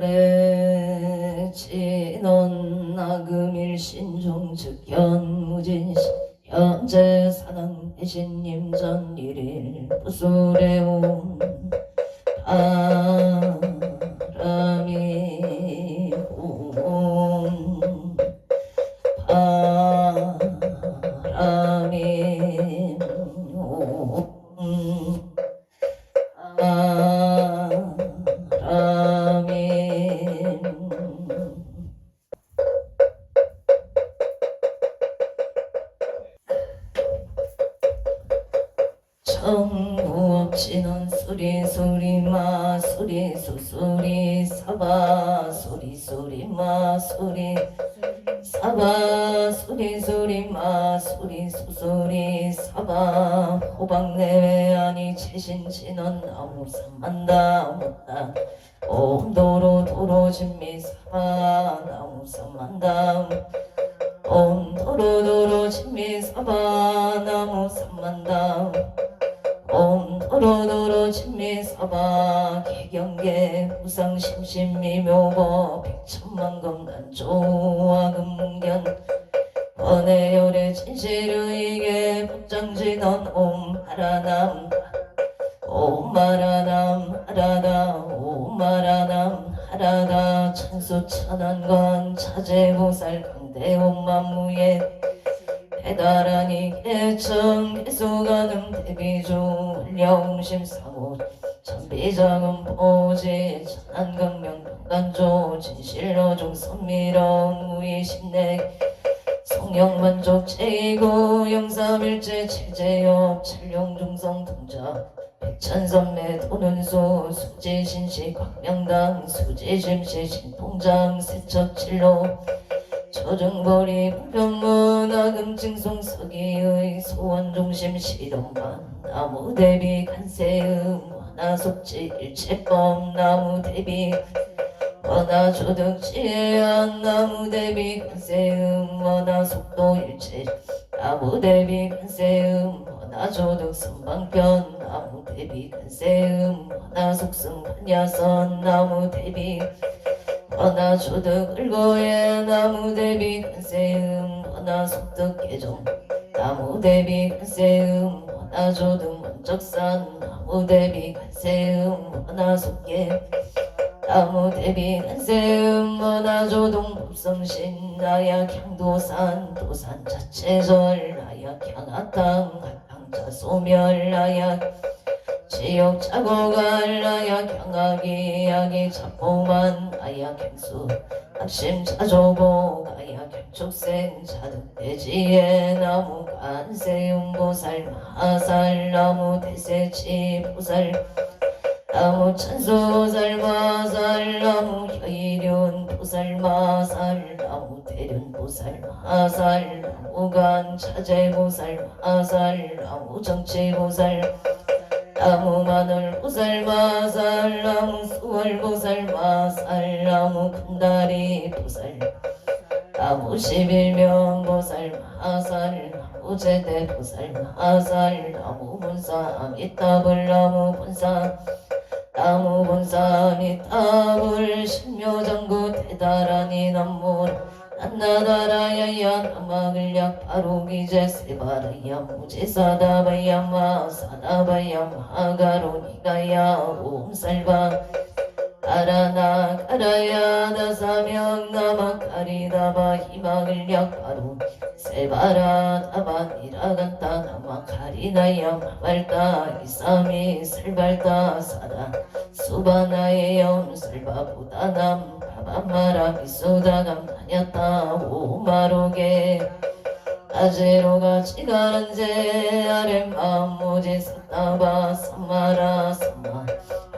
오래 지넌 나금일신종 즉현무진시 현재 사당 대신님 전일일 부수레온 바람이 온 바람이 온 청부업치는 소리 소리 마 소리 소소리 사바 소리 소리 마 소리 사바 소리 소리 마 소리 소소리 사바 호박내외 아니 최신치는 아무 삼만다 못다 옴도로 도로 진미 사바 나무 삼만다 옴도로 도로 진미 사바 나무 삼만다 옴도로도로 진미사바 개경계 후상심심미묘거 백천만금 난조와 금견 번외열의 진실의계 복장지넌 옴하라남 옴하라남 하라다 옴하라남 하라다 천수천안관 차제보살 강대옴만무예 대다라니 개청 개수가능 대비중 훌령심사무 천비자금 보지 천안강명 강간조 진실로중 선미령 무의심내 성령만족 제이고 영삼일제 체제업 찰령중성 동자 백천선매 도는소 수지신시 광명당 수지심시 신통장 세척칠로 조정거리 불평문 아금증송 서기의 소원중심 시동반 나무대비 간세음 원하속지 일체법 나무대비 원하조득지혜안 나무대비 간세음 원하속도 일체 나무대비 간세음 원하조득 선방편 나무대비 간세음 원하속승 반야선 나무대비 원하조득 을거에 나무대비 간세음 원하속득 개종 나무대비 간세음 원하조득 원적산 나무대비 간세음 원하속계 나무대비 간세음 원하조동 법성신 나약향도산 도산 자체절 나약향아땅 아땅자소멸 나약 지역자고갈 나약향아기 야기 자포만 나약향수 합심자조복 나약향축생 자득대지에 나무 간세음보살 마살 나무 대세치보살 나무 찬수보살 마살 나무 혀이륜보살 마살 나무 대륜보살 마살 나무간 차제보살 마살 나무 정치보살 나무 마늘보살 마살 나무 수월보살 마살 나무 큰다리보살 나무 11명보살 마살 나무 제대보살 마살 나무 본사 아미타불 나무 본사 나무 본사 아미타불 신묘장구 대다라니 남몰 난나다라야야 나마글약 바로기제 세바라야 무제사다바야 마사다바야 마가로니가야 옴살바 가라나 가라야 다사명 나마카리다바 희마글약 바로 세바라 다바니라간다 나마카리나야 마발다 이삼이 살발다 사다 수바나의 염살바보다 남 바바마라 미소다감 다녔다 오마로게 아제로가 지가란제 아렘마 모지 사다바 삼마라 삼마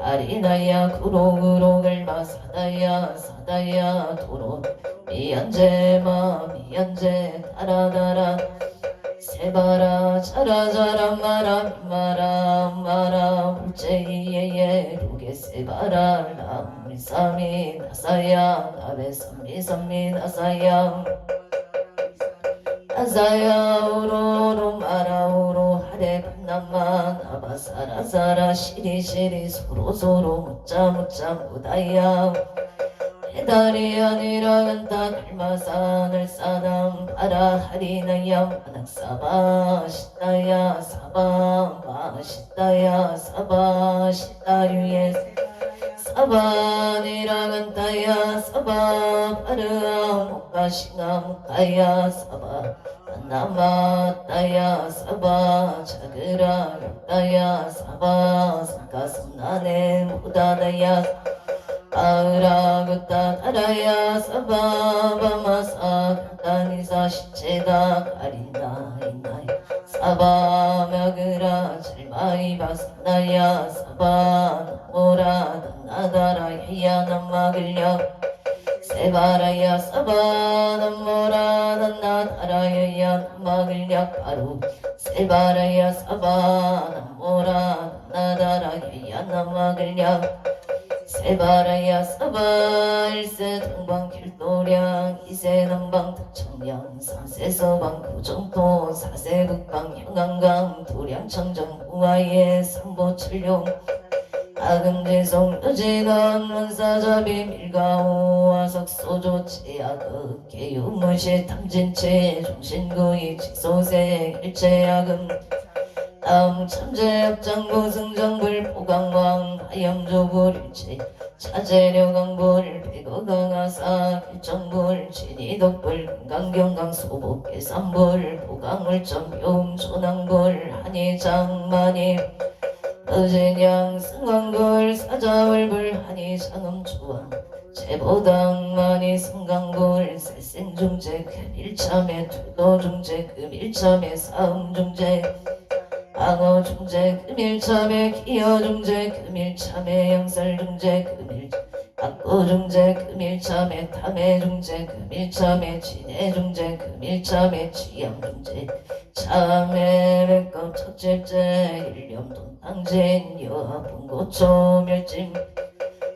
아리나야 구로구로글 마사다야 사다야 도로 미연제마 미연제 다라다라 세바라 자라자라 마라 마라 마라 물제이예예 루게 세바라 라미사미 나사야 나베삼미삼미 나사야 나사야 우로로 마라우로 하레 밤남마 나바사라사라 시리시리 소로소로 묻자 묻자 무다야 해달이 아니라 간다 갈마산을 싸남 바라 하리나야 만학사바 시다야 사바 마시다야 사바 시다유예 사바니라 간다야 사바 바르아 목가싱아 목가야 사바 나마따야 사바 자그라 역다야 사바 상가슴나네 무다다야 아으라그따 다라야 사바 바마사 간다니사 시체다 가린다 이나야 사바 мя그라 잘마이바 산나야 사바 나모라 나다라 해야 남마글려 세바라야 사바 남모라 나다라야 남마글려 바로 세바라야 사바 남모라 나다라야 남마글려 세바라야 사바 일세 동방 길도량 이세 남방 득청량 삼세 서방 고정도 사세 극방 형강강 도량 청정 우아예 삼보 칠룡 아금지송 유지간 문사자비 밀가오 아석소조 치야극 개유무시 탐진치 종신구이 직소생 일체야금 다음 참제합장부 승정불 보강왕 하염조불 일체 차제려강불 백어강하사 일정불 진이덕불 금강경강 소복계 삼불 보강물점 용조낭불 한이장만이 어진양 승강불 사자월불 한이장음조왕 제보당만이 승강불 살생중제 금일참에 투도중제 금일참에 사음중제 방어중제 금일참에 기여중제 금일참에 양살중제 금일 악고중제 금일참에 탐해중제 금일참에 진해중제 금일참에 취양중제 참해 백검 첫째째 일념돈 당진 여합분고초 멸짐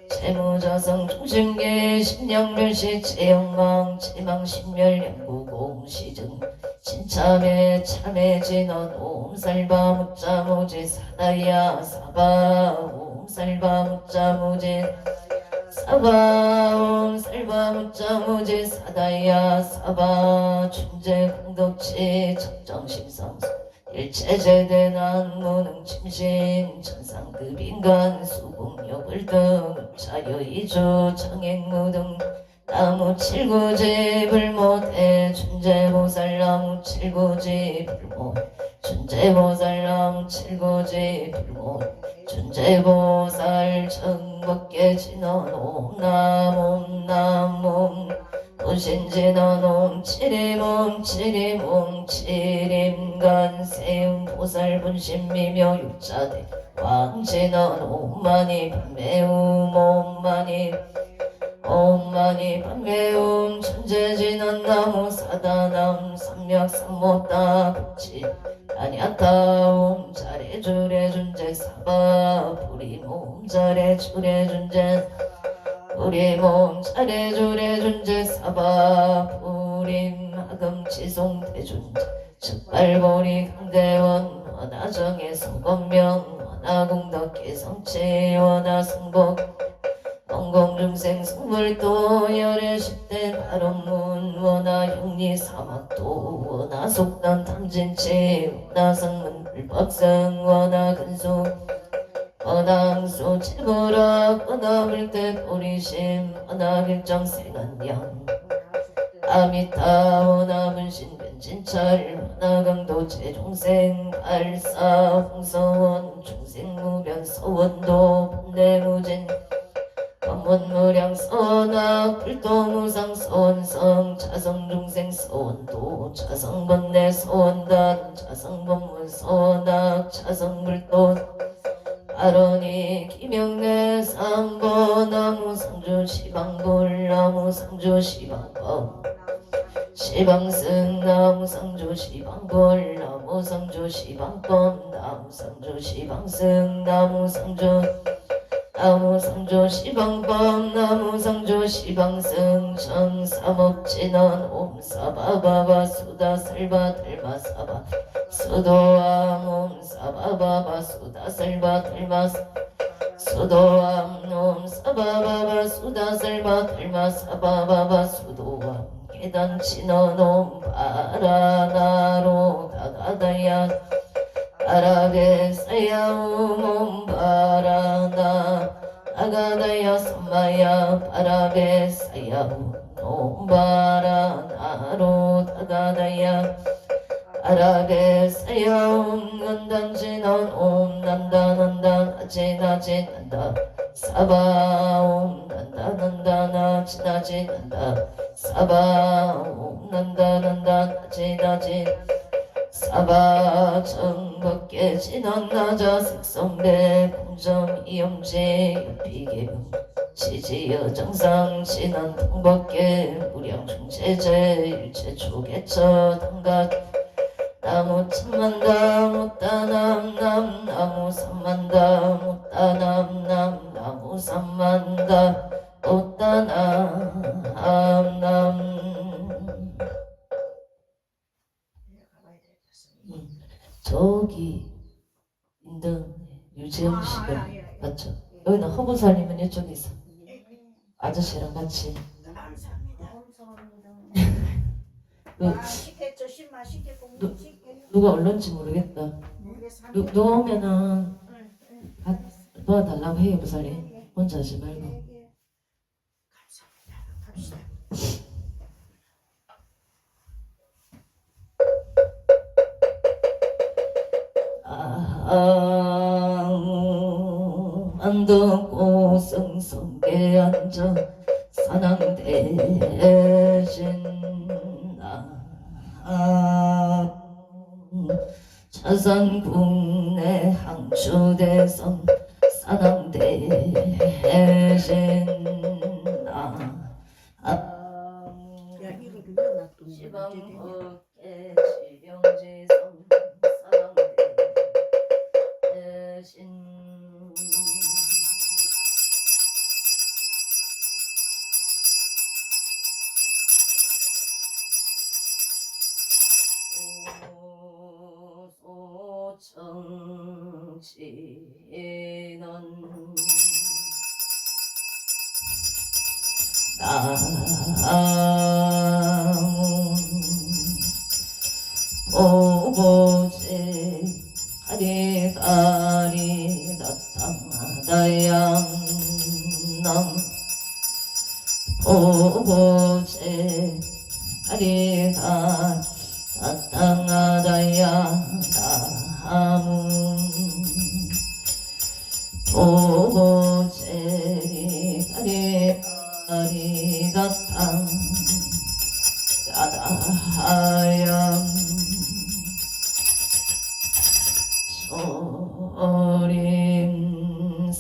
재무자성 중심계 신양멸시 재영망 재망신멸 양구공시증 신참에 참에 진원 옴살바 묻자무지 사다야 사바 옴살바 묻자무지 사바 옴살바 묻자무지 사다야 사바 춘제 공덕치 적정심성수 일체제대난 무능 침신 천상급 인간 수공력을 등 자여이주 정행무등 나무 칠구지 불못해 춘제보살 나무 칠구지 불못 춘제보살 나무 칠구지 불못 춘제보살 정법계 진원 옴남 옴남 도신진원 옴치림옴 치림옴 치림간 세음보살 분신미묘 육자대 왕진원 옴마니 판매움 옴마니 옴마니 판매움 천재진원 나무 사다남 삼약 삼모따 북치 아냐타옴 잘해주래 준제 사바 부리몸 잘해주래 준제 우리 몸 잘해주래 준제 사바 부림 하금치송 대준제 즉발보리 강대원 원하정의 소건명 원하공덕계 성체 원하승복 원공중생 승불도 열애 십대 발언문 원하형리 사막도 원하속단 탐진치 원하성문 불법성 원하근수 원항수 채불악 원하불대 보리심 원하길정생한양 아미타 원하분신 변진철 원하강도 제종생 발사 홍서원 중생무변 서원도 본내무진 원문무량 서원학 불도무상 서원성 자성중생 서원도 자성번내 서원단 자성번문 서원학 자성불도 아론이 김영래 삼번 나무상주 시방불 나무상주 시방법 시방승 나무상주 시방불 나무상주 시방법 나무상주 시방승 나무상주 나무상주 시방법 나무상주 시방승 정삼업진원 옴사바바바 수다살바 달마사바 수도암 옴사바바바 수다살바 달마사 수도암놈 사바바바 수다설마 달마 사바바바 수도암 계단치 너놈 바라나로 다가다야 아라베 사야우몸 바라나 아가다야 삼마야 바라베 사야우몸 바라나로 다가다야 아라베 사야움 난단지 넌옴 난다 난다 나지 나지 난다 사바옴 난다 난다 나지 나지 난다 사바옴 난다 난다 나지 나지 사바 정법계 진원 나자 색성배 공점 이염지 유피계음 지지여 정상 진원 통법계 무량 중체제 일체 초계처 당각 나무 천만다 못다남남 나무 삼만다 못다남남 나무 삼만다 못다남남. 저기 인던 유재영 씨가 맞죠? 여기는 허구살림은 이쪽에 있어. 아저씨랑 같이. 맛있게 조심 맛있게 공부 누가 얼른지 모르겠다. 누우면은 도와달라고 해요, 부살이. 혼자 하지 말고. 감사합니다. 갑시다. 안덕고 성성계 앉아 산왕대신 자산국내 항주대성 산왕대신 야 이거 눌러놔 또 시방법계 지령지성 산왕대신 소청지는 나무 보고제 가리가리 나타나다양남 보고제 가리가 나타나다야 나무 보고제 가리가리 나타나다야 소림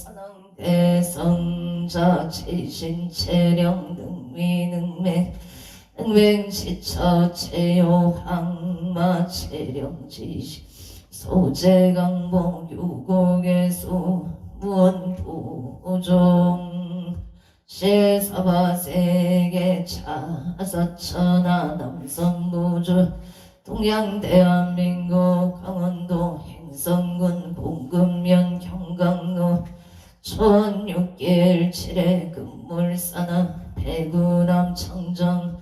산왕대성자 지신체령 능미능매 능맹시처 체요항마 체령지시 소재강봉 유곡의수 무언부종 실사바세계 차사천하 남성부주 동양대한민국 강원도 행성군 봉금면 경강로 촌6길 7회 금물산하 배구남 청정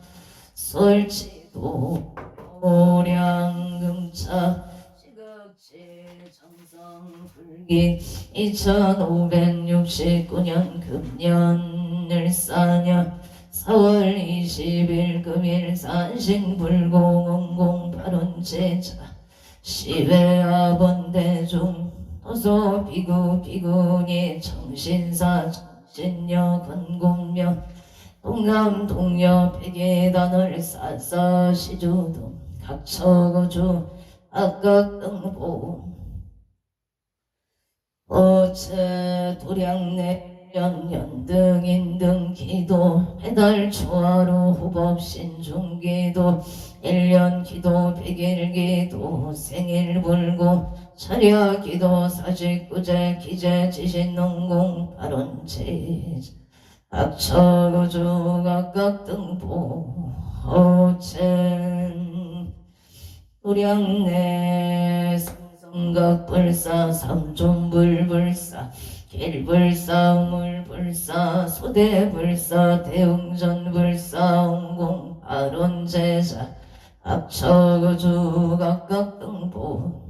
솔지도 오량금차 시극지 정성불기 2569년 금년을사년 4월 20일 금일 산신불공원공 발원제자 시외아본대중 도소 비구 비구니 정신사 정신여 건공명 동남 동여 백예단을 싸서 시주동 각처거주 악각등보 어체 도량내년 연등인등 기도 배달 초하루 후법신 중기도 1년 기도 100일 기도 생일 불고 차려 기도 사직구제 기재 지신농공 발원제자 악처거주 각각등보 어첸 도량내 성각불사 삼존불불사 길불사 우물불사 소대불사 대웅전불사 옹공 발원제자 합처거주 각각 등보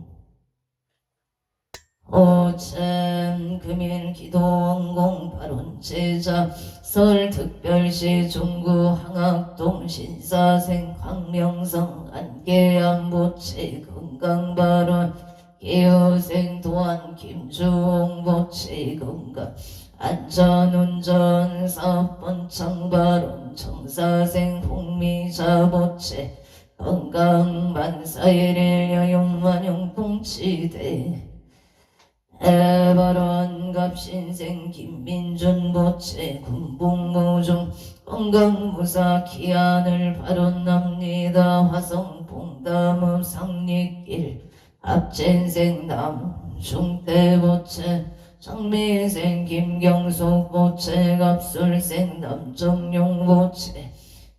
오천 금일 기도원공 발원제자 설특별시 중구 항악동 신사생 광명성 안개암보채 건강발원 기호생 도안 김주홍보채 건강 안전운전 사업번 창발원 청사생 홍미자보채 건강 만사일일 여용만용 동치대 해발원 갑신생 김민준 보채 군복무중 건강무사 기한을 발언합니다. 화성 봉담읍 상립길 합진생 남중대 보채 장미생 김경숙 보채 갑술생 남정용 보채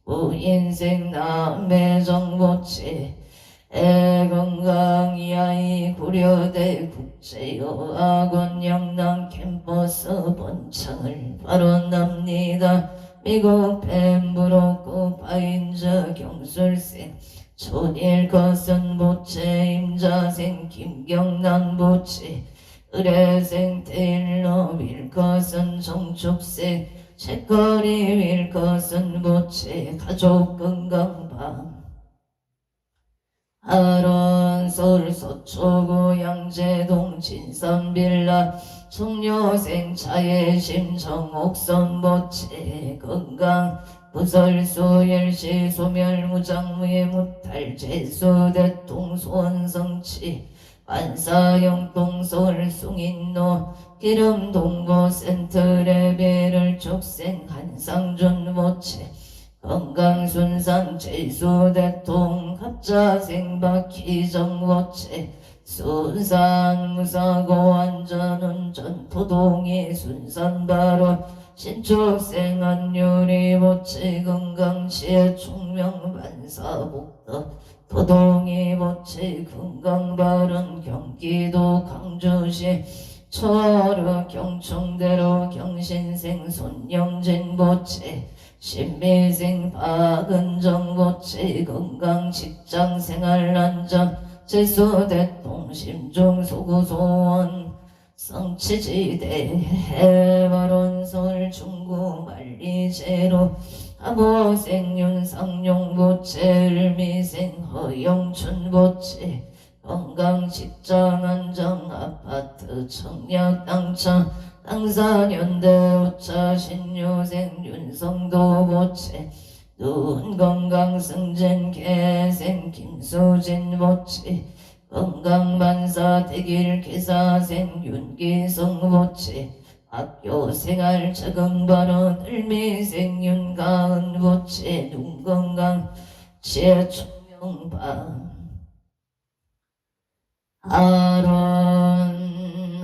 우인생 남매정 보채 애건강 이하이 고려대 국제여학원 영남 캠퍼스 번창을 발언합니다. 미국 펜브로크 파인저 경술생 촌일거선 보채 임자생 김경남 보채 의뢰생 테일러 윌커슨 정축생 책거리 윌커슨 보채 가족 건강방 아론 서울 서초구 양재동 진선빌라 청료생 차예심 정옥선 보채 건강 부설수 열시 소멸무장무예 무탈 제수 대통 소원성치 반사영동 서울 숭인로 기름 동고 센트레벨을 족생 한상준 보채 건강순상 제수대통 갑자생 박희정 보채 순산 무사고 안전운전 도동이 순산바로 신축생 안유리 보채 건강치의 총명반사복도 도동이 보채 건강발언 경기도 광주시 초월우 경충대로 경신생 손영진 보채 신미생 박은정 보채 건강 직장생활 안전 제수대통 심중 소구소원 성치지대 해발원 서울 중구 만리제로 하보생 윤상용 보채 을미생 허영춘 보채 건강 직장 안정 아파트 청약 당첨 당사년대 오차 신유생 윤성도 보채 눈 건강 승진 개생 김수진 보채 건강만사 대길 개사생 윤기성 보채 학교생활 적응발언 을미생 윤가은 보채 눈건강 치해총명방 아론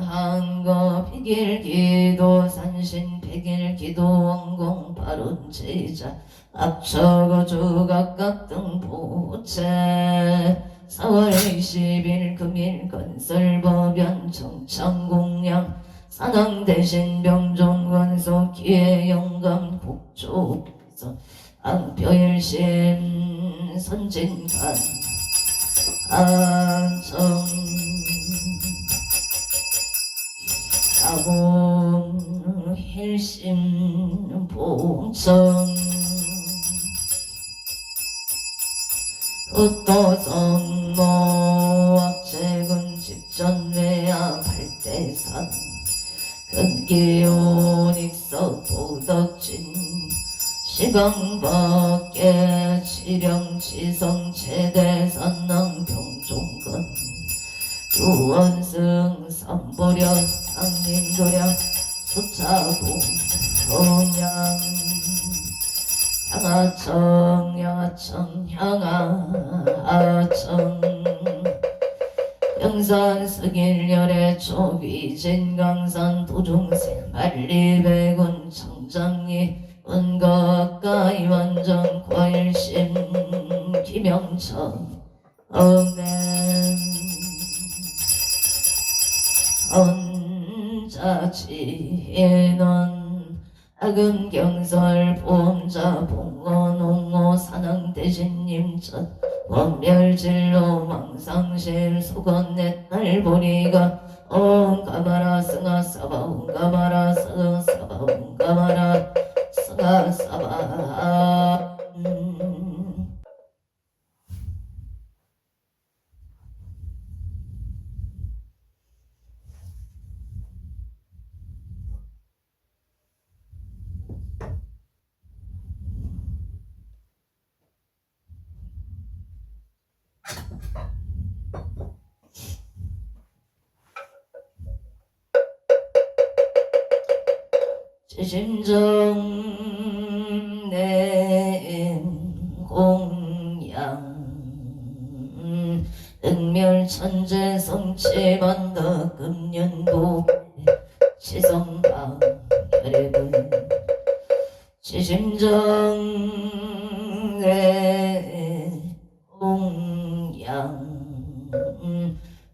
한거 백일기도 산신 백일기도 원공 발언제자 앞처거주 각각 등보채 4월 20일 금일 건설법연 정창공양 산왕대신 병종원소 기회영감 국조선 앙표일심 선진간 안성 사공 힐심 봉청 उत्도성모 악재군 직전외야 발대산 근기온 익석 보덕진 시강밖에 치령지성 최대산낭 병종건 유원승 삼보령 당림도령 수차고 동양 향하청 향하청 향하청 영산 서길열의 초비진 강산 도중생 만리백운 청장리 은가까이 완전 과일심 김영천 언전 자지혜는 악음경설 보험자 봉헌홍호 산왕대신님천 원멸진로 망상실 속언넷 날보리가 옹가마라 승하사바 옹가마라 승하사바 옹가마라 승하사바 지심정 내 공양 응멸천재 성취반다 금년도 시성방 혈액은 지심정 내 공양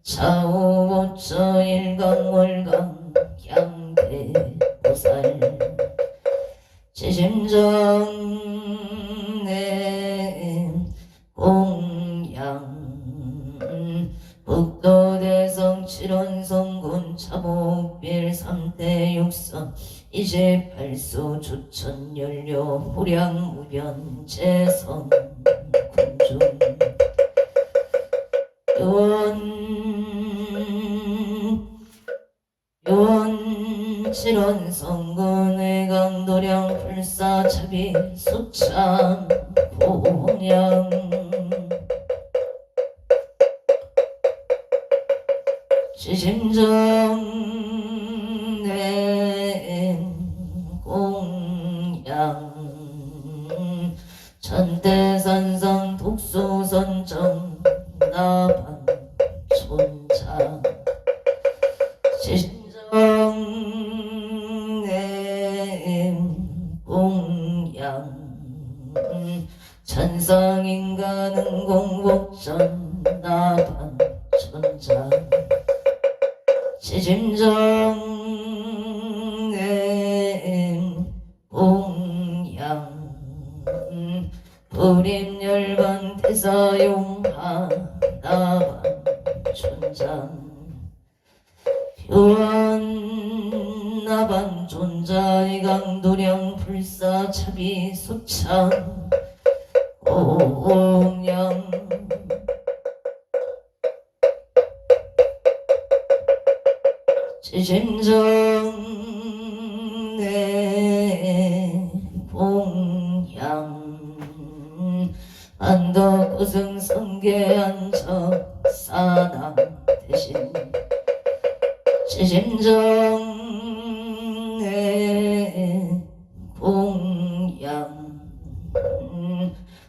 좌우보처 일강월강 양대 보살 지심정 내 공양 북도대성 칠원성군 차목빌 3대 육성 28수 주천연료 후량무변 재성 군중 요원 칠원성군의 강도량 불사차비 수참 봉양 지심정 내 공양 천대산상 독수선정 나반 촌장 지심정 내 공양 천상인간은 공복전 나반 촌장 지심정 내 공양 불임열반 대사용하 나반 촌장 교환 나반 존자의 강도량 불사차비 수창 공양 지심정 내 공양 안덕구승 성계안정 사당 대신 지심정 내 공양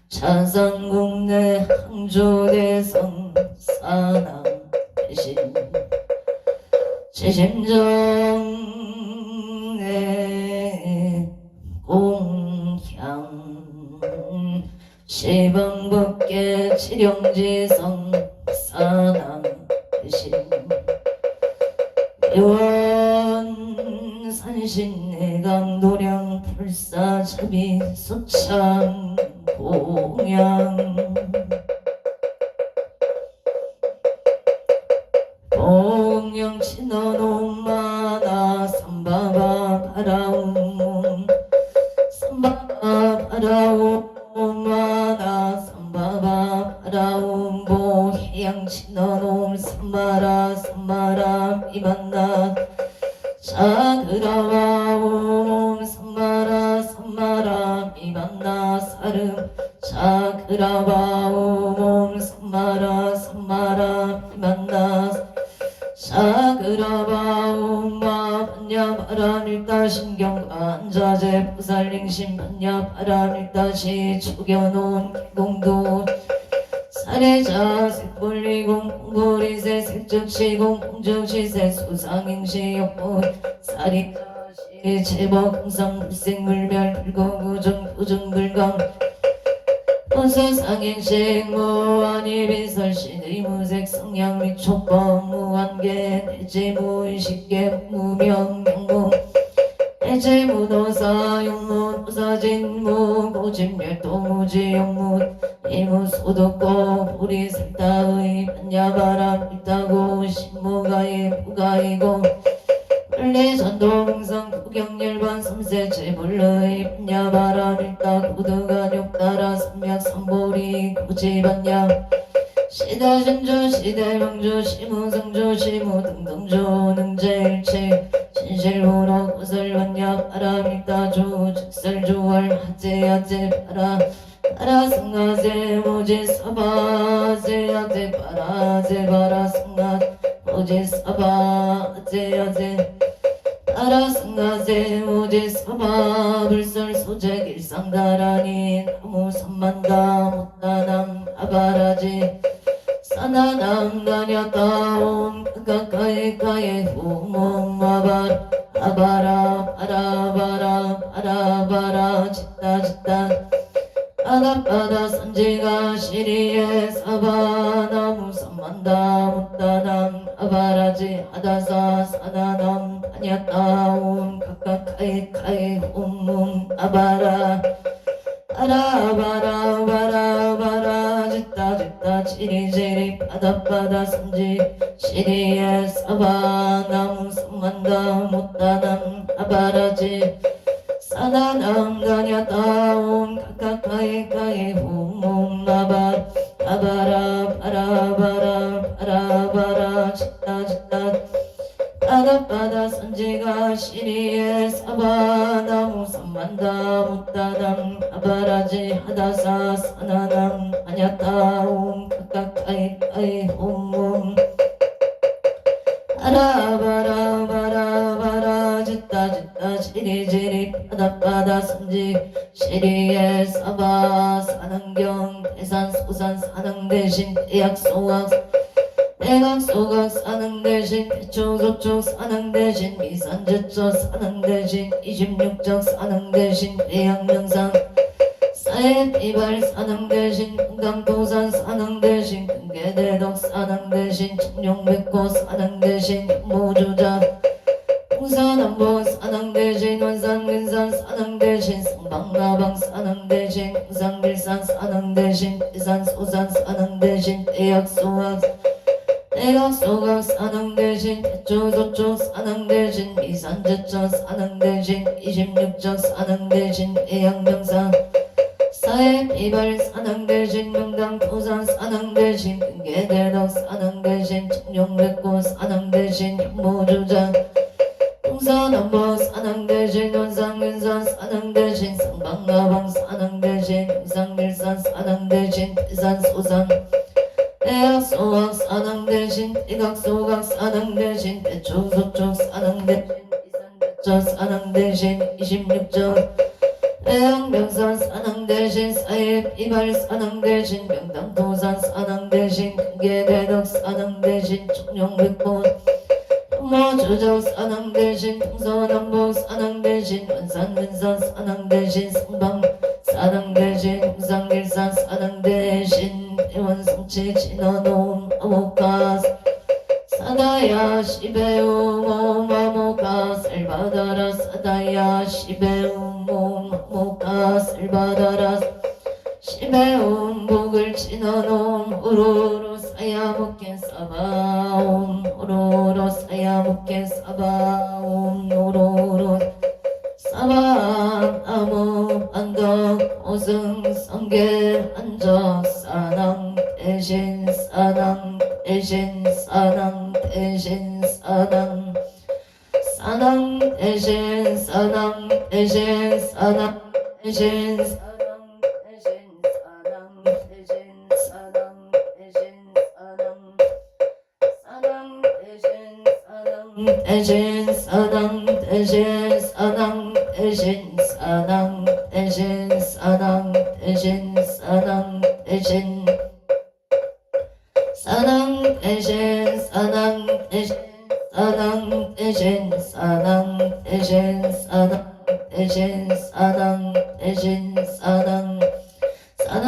찬산국내 항조대성 사당 대신 지심정 내 공양 시방법계 칠영지성 사당 대신 요원 산신내 강도량 불사차비 수참 공양 공영친언옥마나 삼바바 바라움 삼바바 바라움마나 삼바바 바라움 보해양친언옥 삼바라 삼바라 이반나 자그라와옴 삼바라 삼바라 이반나 사름 자그라와옴 삼바라 삼바라 이반나 사그라바움마 반야바라밀다 신경관자재 부살링신 반야바라밀다시 죽여놓은 개공도 사례자 색불리공 공고리세 색즉시공 공적시세 수상행시 역보 사리자시 제법 공상 불생물별 불거구정 부정불감 무수상행식 무한이비설신 의무색 성향 및 촉법 무한계 대지 무의식계 무명명무 대지 무도사 용무 도사진무 고집멸도 무지용무 이무소득고 불이설다의 반야바람 일다고 신무가의 부가이고 원래전동성 구경열반 삼세체 불러의 분야바람 일다 구두가 욕따라 삼약 삼보리 고지반야 시대전조 시대명조 시무성조 시무등등조 능제일체 진실무로 구설반야 바람일다조 즉설조월 하제하제 바라 바라승하제 모지사바제 하제 바라제 바라승하 모지사바 하제 바라승하제 모지사바 불설소재 길상다라니 나무 삼만다 못다남 아바라지 사나남 다냐따옴 가까이가에 후몸마발 아바라 바라바라 바라바라 짓다 바다바다 산지가 시리에 사바나무 삼만다 못다남 아바라지 하다사 사나남 다냐따옴 가까이가에 후몸 아바라 바라바라 바라바라 짓다 지리지리 바다바다 산지 시리에 사바나무 삼만다 못다남 아바라지 사나남 다냐따옴 가까이가에 후몸마바 아바라 바라바라 바라바라 짓다 바다바다 산지가 시리에 사바나무 삼만다 못다남 아바라지 하다사 사나남 다냐따옴 가까이가에 후몸 바라바라 바라바라 짓다 지리지리 바다바다 산지 시리에 사바 사능경 대산 소산 사능 대신 대약소각 대각소각 사능 대신 대초소초 사능 대신 미산제초 사능 대신 26적 사능 대신 대양명상 사해비발 사능 대신 금강도산 사능 대신 금계대덕 사능 대신 청룡백호 사능 대신 모주자 동산남보 사능 대신 원산근산 사능 대신 성방나방 사능 대신 금산빌산 사능 대신 대산소산 사능 대신 대약소각 대각소각 사능 대신 대초소초 사능 대신 미산제초 사능 대신 26적 사능 대신 대양명상 사해비발 사능 대신 명당토산 사능 대신 금계대덕 사능 대신 청룡백호 사능 대신 모주자 동산남보 사능 대신 원산근산 사능 대신 성방나방 사능 대신 금산빌산 사능 대신 대산소산 대약소각 사능 대신 대각소각 사능 대신 대초소초 사능 대신 이산대초 사능 대신 26적 대양명산 사능 대신 사해비발 사능 대신 명당토산 사능 대신 금계대덕 사능 대신 청룡백호 모주적 사능 대신 동서남북 사능 대신 원산근산 사능 대신 성방 사능 대신 금산길산 사능 대신 대원성치 진화놈 아모카 사다야 시베우몸 아모카 살바다라 사다야 시베우몸 아모카 살바다라 시베움 복을 진화놈 우루루 사야목겐 사바옴 우루루 사야목겐 사바옴 우루루 사바 나무 안덕 오승 성계 한적 사낭 대신 사낭 대신 사낭 대신 사낭 사낭 대신 사낭 대신 사낭 대신 사낭 대신 사낭 대신 사낭 대신 사낭 사낭 대신 사낭 대신 사낭 대신 사낭 대신 사낭 대신 사낭 대신 사낭 대신 사낭 대신 사낭 대신 사낭 대신 사낭 대신 사낭 대신 사낭 대신 사낭 사낭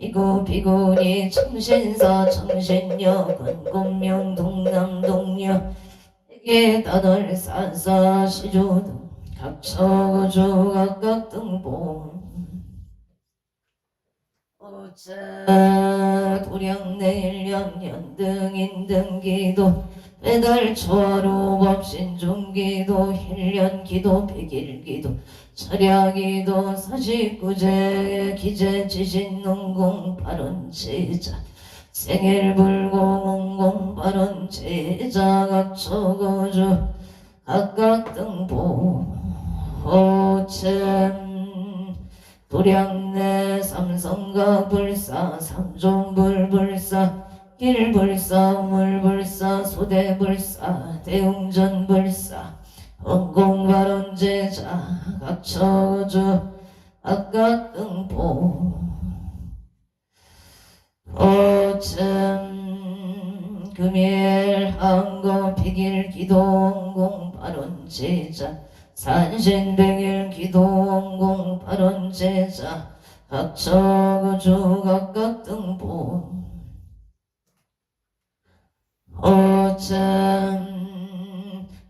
이구 비구니 청신사 청신여 건공명 동남동녀 에게 다들 산사 시조등 각처주 각각 등봉 오차 도량내일년 연등인등기도 배달 초하루 법신중기도 힐년기도 백일기도 철야기도 사십구제 기재지신농공 발언제자 생일불공 발언제자 각처거주 각각 등보 오참 도량내 삼성각 불사 삼종불 불사 길불사 물불사 소대불사 대웅전 불사 원공발언제자 각처주 각각 등보 오참 금일 항거 백일 기도 원공발언제자 산신백일 기도 원공발언제자 각처주 각각 등보 오참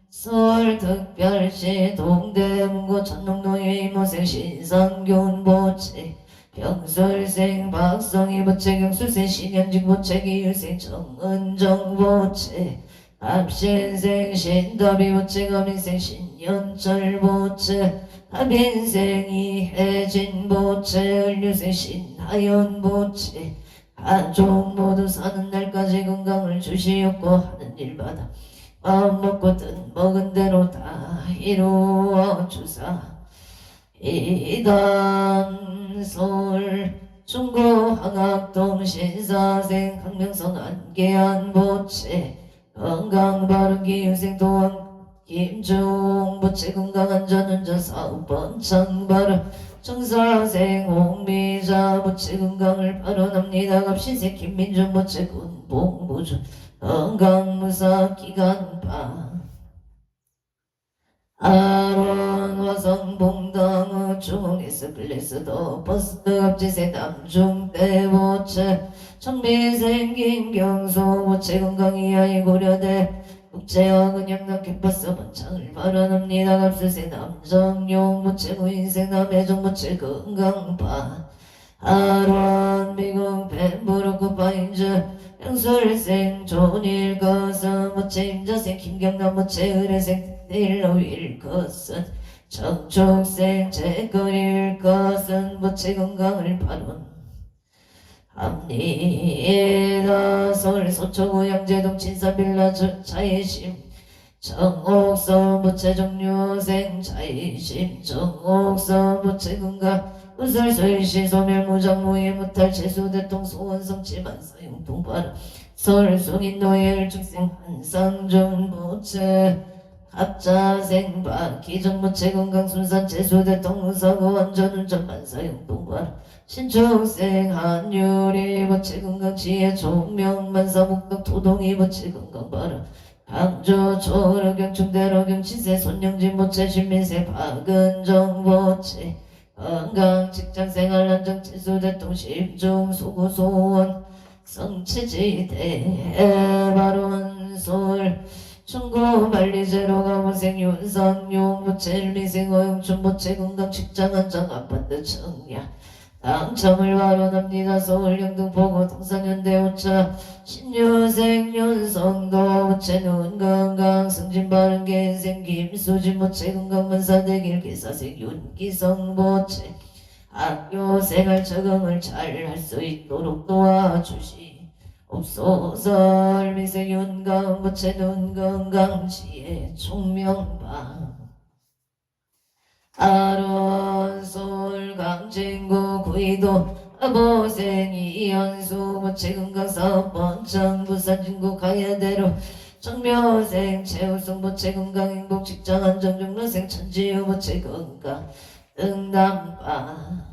서울특별시 동대문구 천농동의 이모생 신상교훈 보채 병설생 박성희 보채 경술생 신현직 보채 기유생 정은정 보채 합신생 신더비 보채 거민생 신연철 보채 합인생 이혜진 보채 을류생 신하연 보채 가족 모두 사는 날까지 건강을 주시옵고 하는 일마다 마음 먹고 뜻 먹은 대로 다 이루어 주사 이단 서울 중구 항학동 신사생 강명성 안계한 보채 건강 바른 기유생 도왕 김중 보채 건강 안전운전 사업번 창바른 정사생 홍미자 보채 건강을 발언합니다. 갑신생 김민준 보채 군복무준 건강무사 기간파 아론 화성 봉당의 중에서 글래스 더 버스트 합지세 남중대 보채 청비생 김경소 보채 건강이 아이 고려대 국제학은 양남 캠퍼스 번창을 발언합니다. 갑수세 남정용 보채 무인생 남해종 보채 건강파 아론 미국 펜브로크 파인즈 양설생 존일거선 모채 임자생 김경남 모채 의뢰생 딜러 윌것은 정촉생 제거릴 것은 모채 건강을 발언합니다. 서울 서초구 양재동 친사빌라 자의심 정옥서 모채 종료생 자의심 정옥서 모채 건강 우설설시 소멸무장무예 무탈 재수대통 소원성치만 사용통바라 서울송인노예 축생 한상준 모채 합자생바 기정모채 건강순산 재수대통 무사고 완전운전만 사용통바라 신축생 한유리 모채 건강지혜 종명만사 목덕 토동이 모채 건강바라 강조 초록경 충대로경 치세 손영진 모채 신민세 박은정 모채 건강 직장생활 안정 재수대통 심중 소구소원 성체지대 발언 서울 충고 만리제로 가모생 윤상용 모채 일미생 어영춘 모채 건강 직장 안정 아파트 청약 당첨을 발언합니다. 서울 영등포구 동산현대 오차 신유생 윤성도 모채 눈건강 승진바른 개인생 김수진 모채 건강만사대길 기사생 윤기성 모채 학교생활 적응을 잘 할 수 있도록 도와주시옵소서. 미생 윤강 모채 눈건강 지혜 총명방 아론 서울 강진구 구이도 아보생 이현수 모채 건강사업 번창 부산 진구 가야대로 정묘생 최우성 모채 건강 행복 직장 안정 종로생 천지유 모채 건강 응남바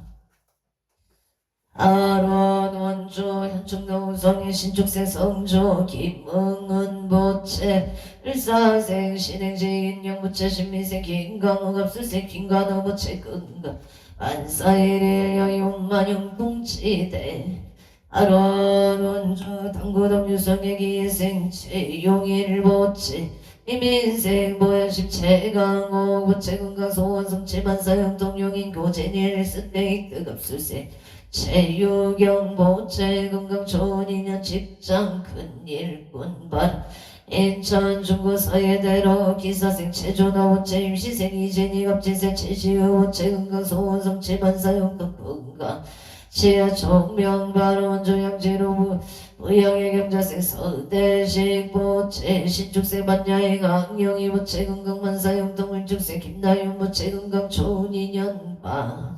아론 원조 현충도 우성의 신축생 성조 김응은 보채 일사생 신행지인 영부채 신미생 김강호갑수생 김관호 보채 근가 안사일일 여용만용 동치대 아론 원조 당구동 유성의 기생체 용일 보채 이민생 보야십 최강호 보채 근가 소원성체 만사형 동용인 고제일 스테이 뜨겁수생 체유경 보채 건강 좋은 인연 직장 큰 일꾼 발 인천 중구 서예대로 기사생 체조나 보채 임시생 이진이 갑진생 체시우 보채 건강 소원성 체반사용 덕분가 지하 총명 바로 원조 양지로 부영의 경자생 서대식 보채 신축생 반야의 강영이 보채 건강 만사용 동물축생 김나윤 보채 건강 좋은 인연 바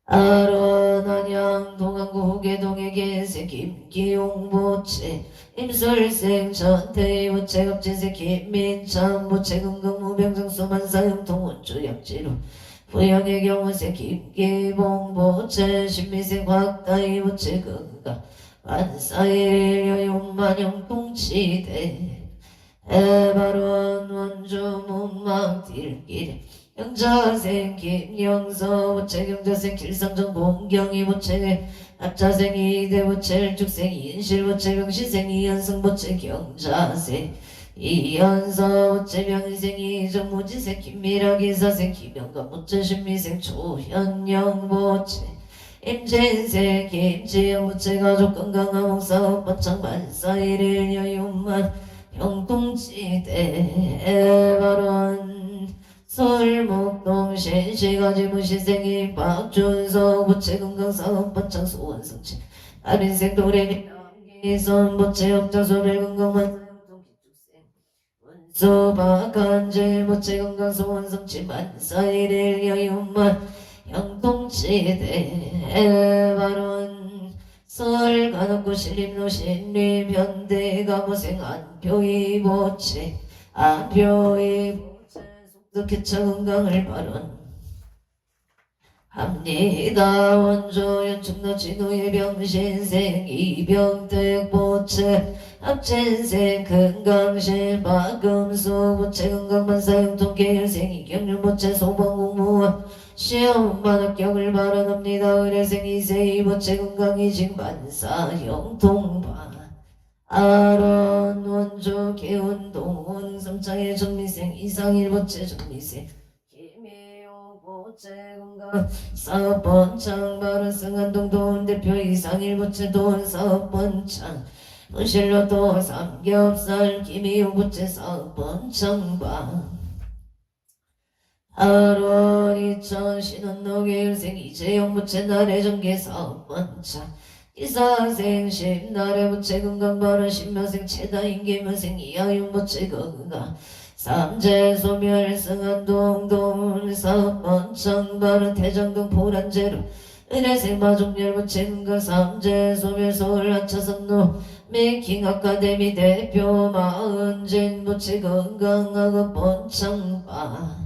아론 안양 동안구 후계동의 계생 김기용 보채 임설생 전태희 보채 갑진생 김민찬 보채 건강무병장수 만사형 동원주 약지로 부영의 경우생 김기봉 보채 신미생 확다희 보채 건강 만사일 여용만영 동치대 해바론 원주 문망딜길 영자생 김영서 보채 경자생 길상정 봉경이 보채 합자생 이대 보채 일축생 인실 보채 병신생 이현승 보채 경자생 이현서 보채 병인생 이정무지생 김미락 이사생 김영감 보채 신미생 조현영 보채 임진생 김지영 보채 가족 건강한 목사업 번창 만사일일 여유만 병동지대 에바론 서울목동 신시가지 무신생이 박준석 보채 건강사업 번창 소원성체 아린생 도래미 기선 보채 역자소멸 건강만 운수 박한재 보채 건강 소원성체 만사일일 여유만 형통치대 에바론 서울 간혹구 신림로 신림 현대가 모생 안표이 보채 안표이 속독해차 건강을 발언 합니다. 원조 연충로 진우의 병신생 이병택 보채 합진생 건강실 박금수 보채 건강만사용 통계일생 이경률 보채 소방공무원 시험반 합격을 발언합니다. 의뢰생 이세희 보채 건강이직 만사형 통반 아론 원조 개운동 삼차의 정미생 이상일 보채 정미생 김혜호 보채 건강 사업번창 바른 승한동 도원대표 이상일 보채 도원 사업번창 무실로 도 삼겹살 김혜호 보채 사업번창 방 아론 이천 신원노계일생 이재용 보채 나래 정계 사업번창 이사생 십나래 보채 건강 바른 신묘생 최다인계묘생 이하윤 보채 건강 삼재 소멸 승한동 동물 사업번창 바른 태장동 포란제로 은혜생 마종열 보채 건강 삼재 소멸 서울 하차선로 메이킹 아카데미 대표 마은진 보채 건강학업 번창바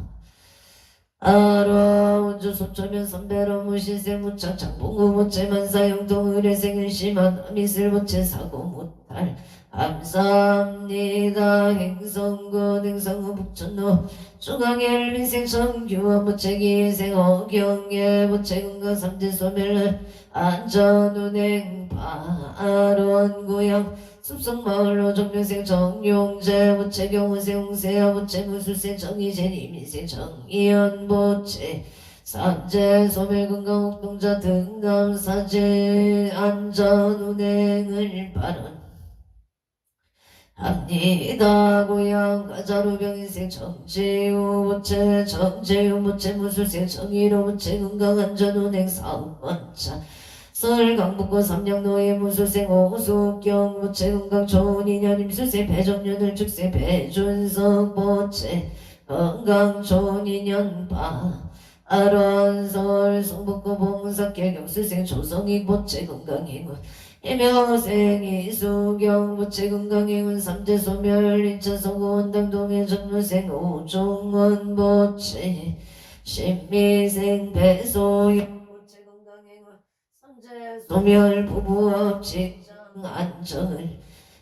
아로 운주 소초면 선배로 무신생 무창 장봉우 보채 만사형동 의뢰생 일심한 미슬 보채 사고 못할 감사합니다. 행성군 행성군 북천로 중앙엘 민생 정규원 보채 기생 어경예 보채 건강 삼재 소멸 안전운행 바론 고향 숲속마을로 정명생 정용재 보채 경훈생 홍세아 보채 무술생 정희진 이민생 정희연 보채 삼재 소멸 건강 옥동자 등남 사제 안전운행을 발언 합니다. 고향 가자루 병인생 정재우 보채 정재우 보채 무술생 정희로 보채 건강 안전운행 사업번창 서울 강북구 삼양로의 무술생 오숙경 보채 건강 좋은 인연 임술생 배정년을 축생 배준석 보채 건강 좋은 인연 바 아론 서울 성북구 봉사계 경술생 조성익 보채 건강행운 해명생 이수경 보채 건강행운 삼재 소멸 인천 성구 원당동의 전무생 오종원 보채 신미생 배소영 보채 건강행운 소멸 부부업 직장 안정을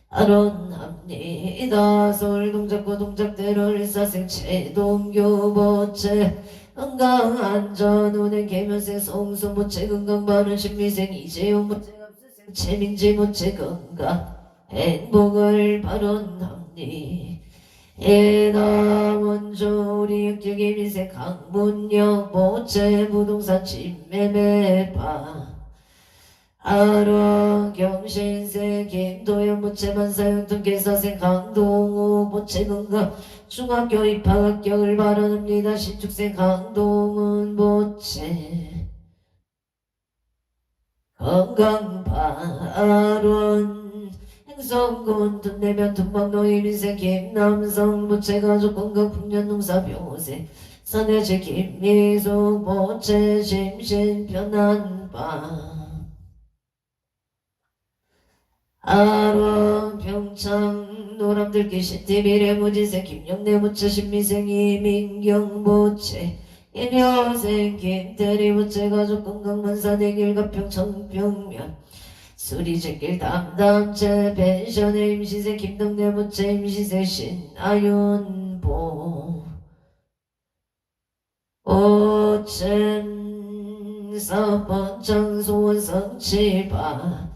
아론합니다. 서울 동작구 동작대로 일사생체 동교보체 건강안전 운행 계면생 성수 모체 건강바른 신미생 이재용 모체 합수생 최민지 모체 건강 행복을 발언합니다. 해남원조 우리 육길기 미생 강문역 모체 부동산 침매매파 하루 경신생 김도현 모체만사용통 개사생 강동우 모체건강 중학교 입학 합격을 바랍니다. 신축생 강동은 모체 건강발원 행성군 돈내면 동방노인 인생 김남성 모체가족 건강 풍년농사병호생 산해제 김미숙 모체 심신 편안방 아론 평창 노람들기 신티 미래무지생 김영래 모체 신미생 이민경 모체 일여생 김대리 모체 가족 건강만사대길 가평 평면 수리제길 담담체 펜션의 임시생 김동래 모체 임시생 신아윤보 오천 사번창 소원성 치바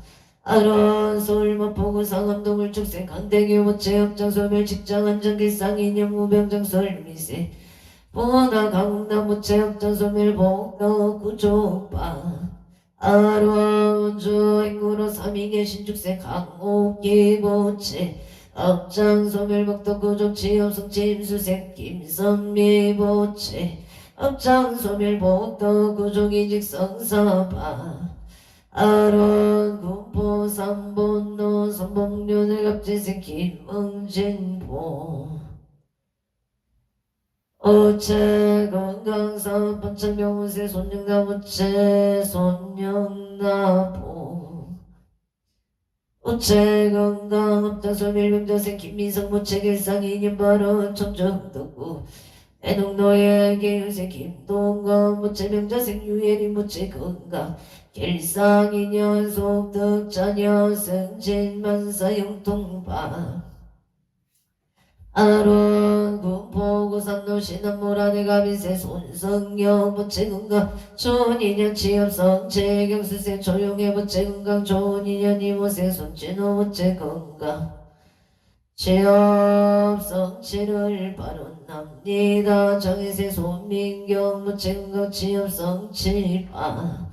아론 서울 마포구 상암동을 축생 강대교 모체 역장 소멸 직장 안전길상 인형 무병장 설미세 보나 강남 모체 역장 소멸 복도 구족방 아론주 행구로 삼위계 신축생 강옥기 모체 업장 소멸 복도 구족 지업성 침수생 김선미 모체 업장 소멸 복도 구족 이직 성사바 아론 군포 삼본노 선봉륜을 갑진생 김응진보 오체 건강사 번창병원세 손영나무체 손영나보 오체 건강 업장소멸병자생 김민성 모체 길상 이년발언 청정덕구 대농노예 계유생 김동건 모체 병자생 유예리 모체 건강 길상인연 속덕자녀 승진만사 영통파 아론 군포구 삼로 신암모라네 가비세 손성경 모체 건강 좋은 인연 취업성 재경수세 조용해 모체 건강 좋은 인연 이모세 손진호 모체 건강 취업성 치를 발언합니다. 정혜세 손민경 모체 건강 취업성 치파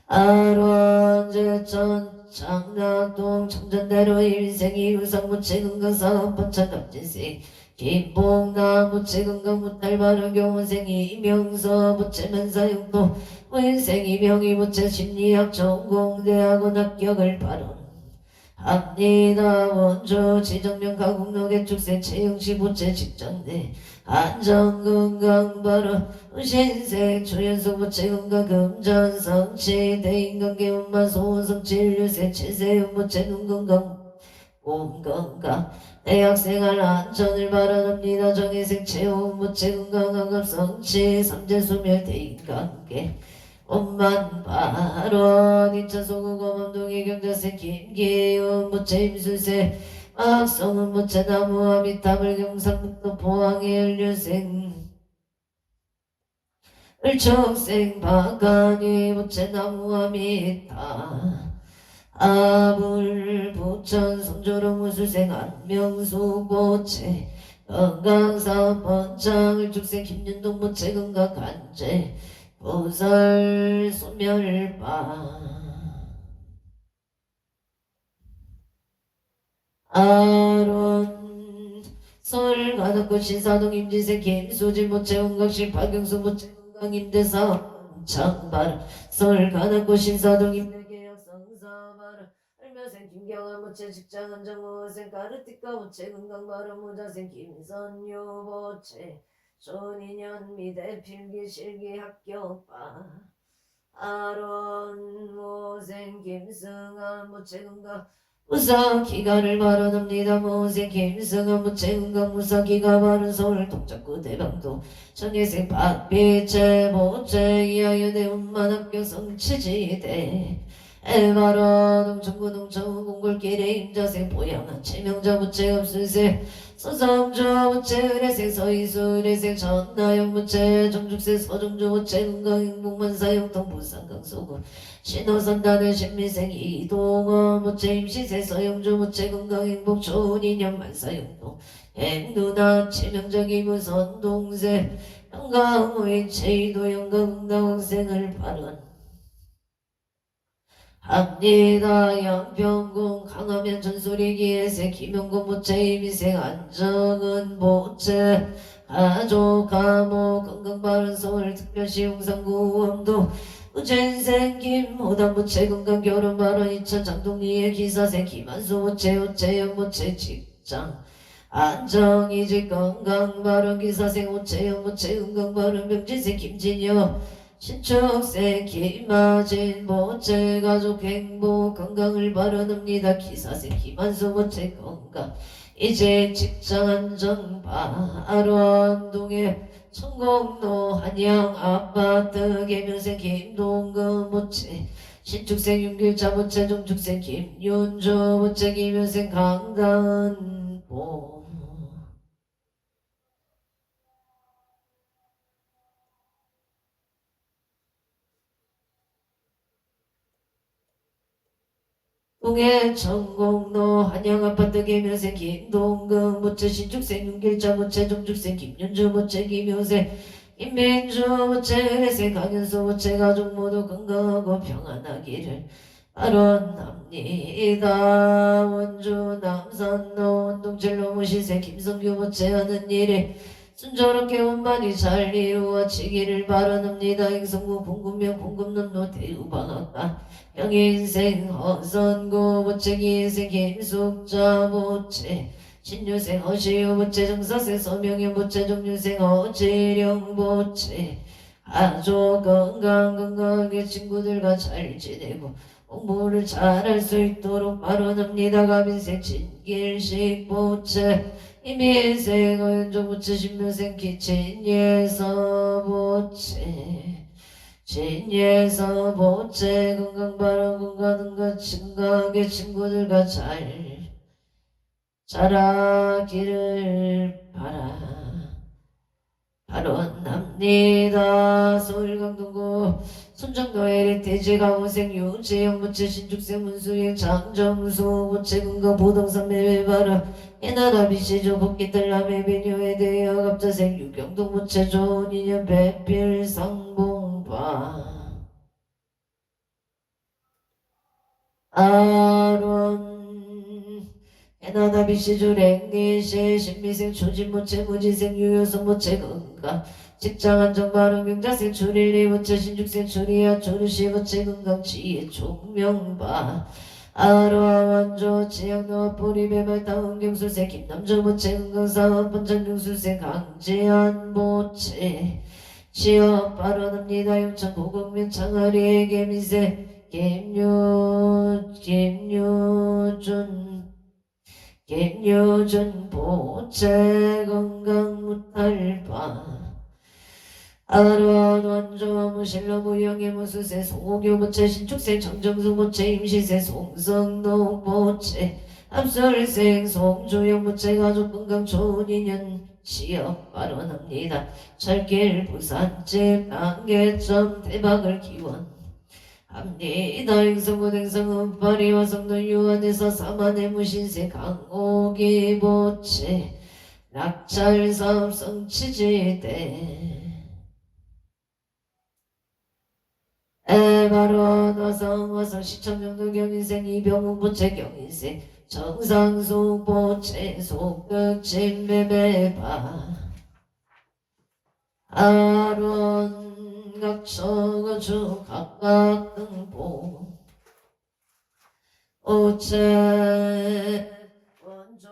아론 제천 장락동 청전대로 일생이 우상 모체 건강사업 번창 갑진생 김봉남 모체 건강 무탈바른 교원생이 이명서 모체 만사용도 무인생이 명의 모체 심리학 전공대학원 합격을 발언합니다. 원조 지정명 가국노계 축생 채용시 모체 직장내 안전건강 신생 초연성 모체 건강 금전성치 대인관계 운만 소원성 진료세 체세운 모체 눈건강 몸건강 대학생활 안전을 발언합니다. 정혜생 체온 모체 건강 학업성치 삼재소멸 대인관계 엄만 발언 인천소구 검암동의 경자생 김기훈 모체 임수세 악성은 모체 나무와 미탑을 경상북도 포항의 연료생 을청생 박간이 모체 나무와 미탑 아불 부천 송조로 무술생 안명수 모체 건강사 번창 을축생 김윤동 모체 건강 간제 보살 소멸바 아론 서울 가덕구 신사동 임진생 김수진 모체 홍각식 박영수 모체 건강 임대사 장발 서울 가덕구 신사동 임대계약 성사발 알면생 김경환 모체 직장 안정무생 가르티카 모체 건강 발음 무자생 김선유 모체 손인연 미대 필기 실기 합격바 아론 모생 김승환 모체 건강 무사 기가를 발언합니다. 모세 김승은 무체 은강 무사 기가 바른 서울 동작구 대방도 정예생 박비체 모체 이하여 대운만 합격 성치지대 에바라 농천구 농천 공골길에 임자생 보양한 체명자 무체 없을세 서성조 무체 의례생 서이수 의례생 전나영 무체 정죽세 서정조 무체 건강행복만사 영통 부산강소구 신호선단의 신미생 이동원 무체 임시세 서영조 무체 건강행복 좋은 인연 만사영동 행누나 치명적이 무선 동세 영광의 체이도 영광당생을 발언 합니다. 양평군 강하면 전소리 기에세 김용곤 모체 이미생 안정은 모체 가족 감옥 건강바른 서울 특별시 용산구 원도 우젠생 김호담 모체 건강 결혼 발언 이천 장동리의 기사생 김한수 모체 오체영 모체 직장 안정이직 건강 발언 기사생 오체영 모체 건강 발언 명진생 김진여 신축생 김하진 모체 가족 행복 건강을 발언합니다. 기사생 김한수 모체 건강 이제 직장 안정 발언동에 청곡로 한양 아파트 개명생 김동근 모체 신축생 윤길자 모체 종축생 김윤주 모체 김효생 강단보 동해 청곡로 한양아파트 개묘생 김동근 모체 신축생 윤길자 모체 종축생 김윤주 모체 김효생 김민주 모체 의례생 강현수 모체 가족 모두 건강하고 평안하기를 발언합니다. 원주 남산로 원동칠로 무시생 김성규 모체 하는 일이 순조롭게 원만히 잘 이루어지기를 발언합니다. 행성구 공급명 공급론로 대우방학과 영인생 허선구 모체 기인생 김숙자 모체 신유생 허시우 모체 정사생 서명현 모체 정유생 허지령 모체 가족 건강하게 친구들과 잘 지내고 공부를 잘할 수 있도록 발언합니다. 가민생 진길식 모체 이민생 어연조 모체 신묘생 기친예서 모체 진예서 모체 건강바람 건강과 친구하게 친구들과 잘 자라기를 발언합니다. 서울 강동구 순정도 에리테지 강호생 유재영 모체 신축생 문수행 장정수 모체 건강 보동산 매매 발언 예나라 비시조 복귀달람의 비뇨에 대하여 갑자생 유경동 모체 좋은 인연 배필 상봉바 아론 예나라 비시조 랭리시 신미생 초진 모체 무지생 유효성 모체 건강 직장 안정 발언 경자생 출일리 모체 신축생 출이야 초르시 모체 건강 지혜 총명바 아로아 원조 지역노아 뿌리배말 다운 경수생 김남주 모체 건강사업 번전 경수생 강재한 모체 지역 발언합니다. 용천 고국면 창아리의 개미생 김유준 모체 건강 무탈바 아론 원조 무실로 무영의 무수세 송옥유 모체 신축생 정정수 모체 임시세 송성록 모체 압설생 송조영 모체 가족 건강 좋은 인연 지역 발언합니다. 철길 부산집 단계점 대박을 기원합니다. 행성군 행성은 파리와 성도 유한에서 사만의 무신세 강옥이 모체 낙찰사업 성치지대 에바론 화성 시청정도 경인생 이병훈 모체 경인생 정상수 모체 속극 진매매바 아론 각처거주 각각 등보 오체 원조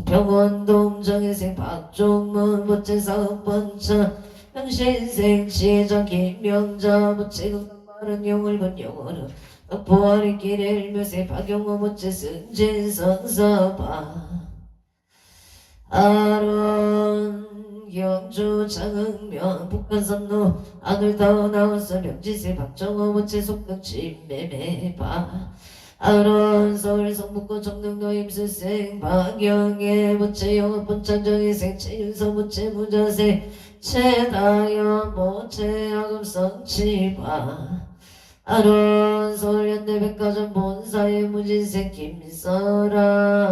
병원동 정혜생 박종문 모체 사업번차 평신생 지혜자 김명자 모체 건강바른 용을 본 영어로 보아리길에 일묘세 박용호 모체 승진성서바 아론 경주 장흥명 북한선로 아들다워 나와서 명지세 박정호 모체 속덕지 매매바 아론 서울 성북구 정릉로 임수생 박영애 모체 영업본창정의 생체 윤서 모체 무자생 최다연 모체 야금성치바 아론 서울현대백화점 본사의 무진생 김설아보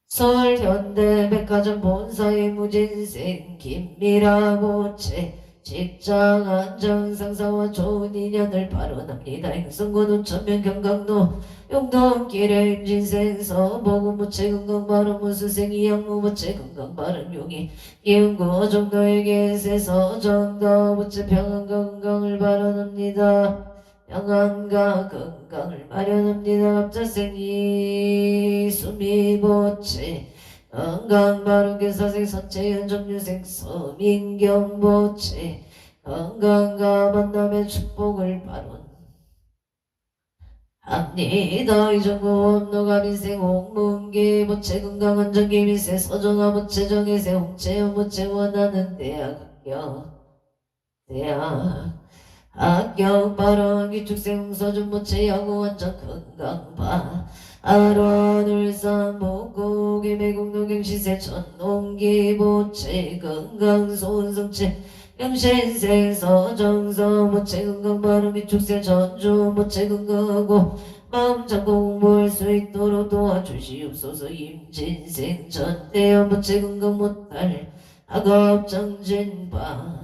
서울현대백화점 본사의 무진생 김미라보채 직장 안정 상사와 좋은 인연을 발언합니다. 행성군 운천면 경강로 용동길에 임진생 서보구 무채 건강발언 무수생 이양무 무채 건강발언 용이 이은구 정도에게 세서 정도 무채 평안과 건강을 발언합니다. 평안과 건강을 마련합니다. 갑자생이 수미보채 건강바른교사생 선채연 정유생 서민경보채 건강과 만남의 축복을 발언합니다. 이정구 업노가민생 홍문기 모채 건강한 정기민생 서정아 모채 정혜생 홍채연 모채 원하는 대학 합격 발언 기축생 서준 모채 야구 원장 건강바 아론 울산 목고 김해국 노경시세 천농기 모채 건강 소은성채 영신생 서정서 모채 건강 발언 기축생 전주 모채 건강하고 마음 잡고 공부할 수 있도록 도와주시옵소서. 임진생 전대현 모채 건강 못할 학업 정진바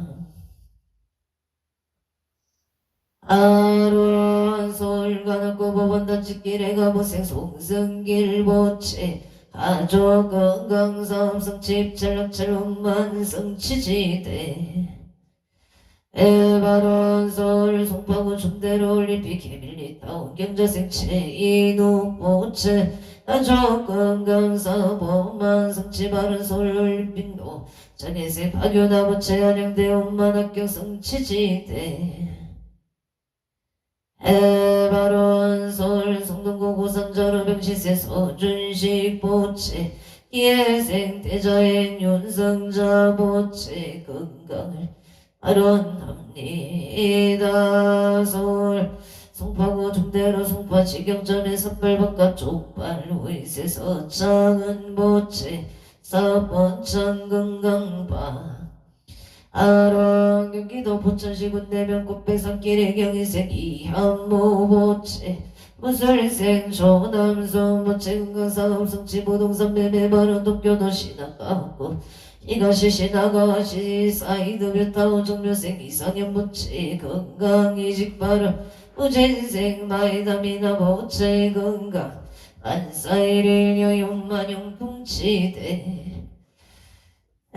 아론 서울관악구 법원단지길에 가보생 송승길 보채 가족 건강사업 성취 전략철 운만 성취지대 에바론 서울 송파구 중대로 올림픽 해밀리타운 경자생채 이누 보채 가족 건강사업 원만 성취 바른 서울 올림픽로 장애세 파교나 보채 한양대 원만 합격 성취지대 에바론 서울 성동구 고산자로 병시세 서준식 보채 예생 대자인 윤성자 보채 건강을 발언합니다. 서울 송파구 중대로 송파 직영전에 삿발바깥 족발 의세 서창은 보채 사번창 건강바 아론 경기도 부천시 군대면 꽃배산길에 경희생 이한모 보채 무술생 조남성 보채 건강사업 성취 부동산 매매 발언 도쿄도 신학가고 이가시 신학가시 사이드 뷰타운 정묘생 이상현 보채 건강이직 발언 우진생 마이다미나 보채 건강 안사일일 여용만용 풍치대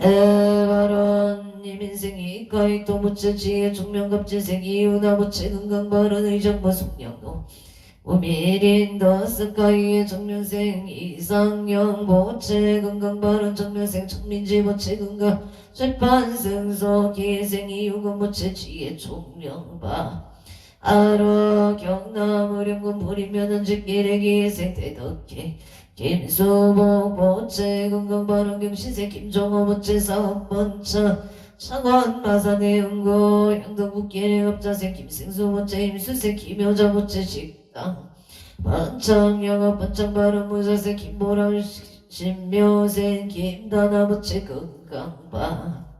에바론 이민생이 가이도 무채지에 중명갑진생 이유나 무채 건강발언 의정부 송량도 우미린 더스카이의 정면생 이상영 보채 건강발언 정면생 청민지 보채 건강 재판승소 기생 이유건 보채 지혜 총명바 아로 경남 의령군 부리면은 집길에 기생 대덕해 김수복 보채 건강발언 경신생 김종호 보채 사업번차 창원 마산의 연고 향덕북길의 업자생 김생수 보채 임수생 김여자 보채 식당 번창 영업 번창 발언 무자생 김보람 신묘생 김다나 보채 건강바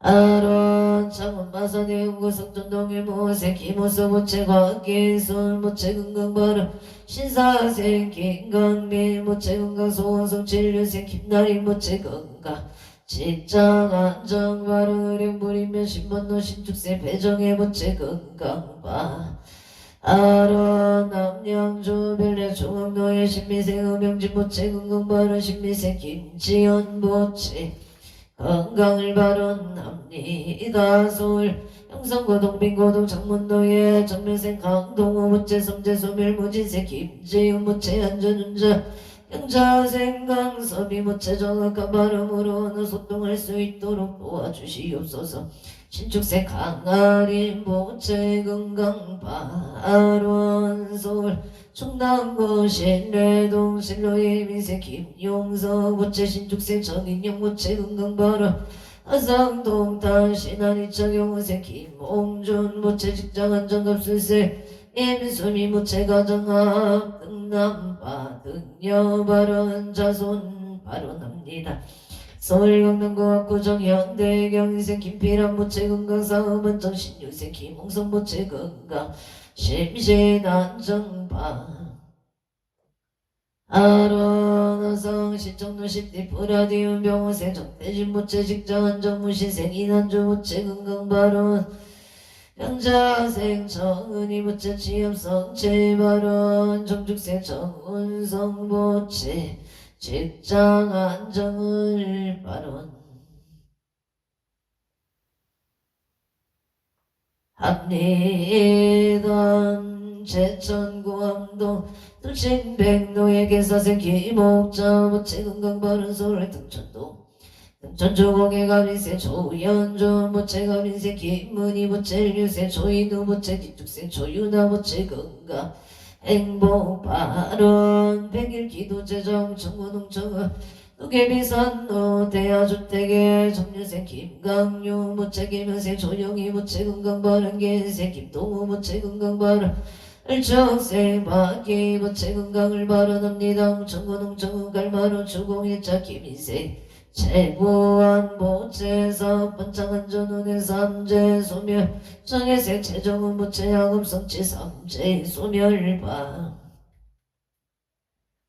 아론 창원 마산의 연고 성전동의 모생 김호서 보채 곽기순 보채 건강발언 신사생 김강민 모채 건강 소원성 진료생 김나린 모채 건강 직장 안정 발언 의령 부리면 신번노 신축생 배정의 모채 건강바 아론 남양주 별내 중앙로의 신미생 음영진 모채 건강 발언 신미생 김지연 모채 건강을 발언합니다. 서울 영성고 동빈고동 장문도의 정면생 강동호 모채 섬재 소멸 무진생 김재윤 모채 안전운전 영자생강섭이 모체 정확한 발음으로 어느 소통할 수 있도록 도와주시옵소서. 신축생 강아리 모체 건강 발원 서울 충남구 신례동 신로의 민세 김용서 모체 신축생 정인영 모체 건강 발원 아상동 단신한 이창영우생 김홍준 모체 직장 안정갑술세 임수미 모체 가정합 등남바 등여 발언 자손 발언합니다. 서울 강남구 압구정 현대 경인생 김필환 모체 건강 사업은 정신유생 김홍성 모체 건강 심신 안정바 아론화성 시청도 시티 프라디움 병원생 정태진 모체 직장 안정무신생 이난주 모체 건강 발언 영자생 정은이 모체 취업성 재발언 정축생 정운성 모체 직장 안정을 발언 합리단 제천구암동 등신백로의 개사생 기목자 모체 건강 발언 서울 등천동 등천주공의 가빈생 조연주 모체 가빈생 김문희 모체 류생 조인우 모체 기축생 조유나 모체 건강 행복 발언 백일 기도재정 청구농청은 도계비산로 대하주택의 정유생 김강유 모체 계명생 조영희 모체 건강 발언 개생 김동우 모체 건강 발언 일정생 박기 모체 건강을 발언합니다. 청구농청은 갈마루 주공일자 김인생 최고한 모체사 번창안전운의 삼재 소멸 정혜생 최정은 모체 야금성치 삼재 소멸바